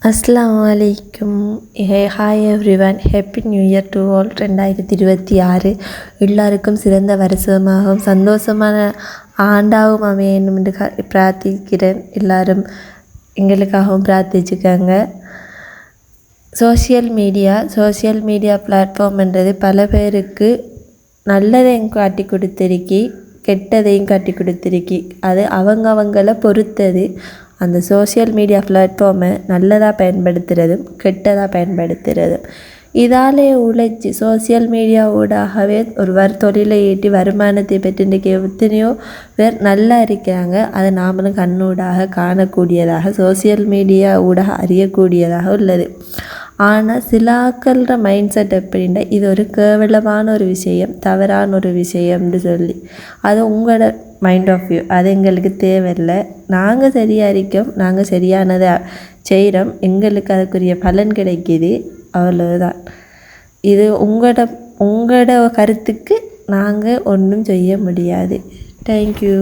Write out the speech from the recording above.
அஸ்ஸலாமு அலைக்கும். Hi everyone, happy new year to all. 2026 எல்லாருக்கும் சிறந்த வருஷமாகவும் சந்தோஷமான ஆண்டாகவும் அமையணும் என்று பிரார்த்திக்கிறேன். எல்லாரும் எங்களுக்காகவும் பிரார்த்திச்சுக்காங்க. சோஷியல் மீடியா பிளாட்ஃபார்ம்ன்றது பல பேருக்கு நல்லதையும் காட்டி கொடுத்துருக்கி, கெட்டதையும் காட்டி கொடுத்துருக்கி. அது அவங்கள பொறுத்தது. அந்த சோஷியல் மீடியா பிளாட்ஃபார்மை நல்லதாக பயன்படுத்துகிறதும் கெட்டதாக பயன்படுத்துகிறதும். இதாலே உழைச்சி சோஷியல் மீடியா ஊடாகவே ஒருவர் தொழிலை ஈட்டி வருமானத்தை பெற்று இன்றைக்கி எத்தனையோ பேர் நல்லா இருக்கிறாங்க. அதை நாமளும் கண்ணூடாக காணக்கூடியதாக, சோஷியல் மீடியா ஊடாக அறியக்கூடியதாக உள்ளது. ஆனால் சில ஆக்கள்ற மைண்ட் செட் எப்படின்னா, இது ஒரு கேவலமான ஒரு விஷயம், தவறான ஒரு விஷயம்னு சொல்லி, அது உங்களோட மைண்ட் ஆஃப் வியூ. அது எங்களுக்கு தேவையில்லை. நாங்கள் சரியாக இருக்கோம், நாங்கள் சரியானதை செய்கிறோம், எங்களுக்கு அதுக்குரிய பலன் கிடைக்கிது, அவ்வளவுதான். இது உங்களோட கருத்துக்கு நாங்கள் ஒன்றும் செய்ய முடியாது. தேங்க்யூ.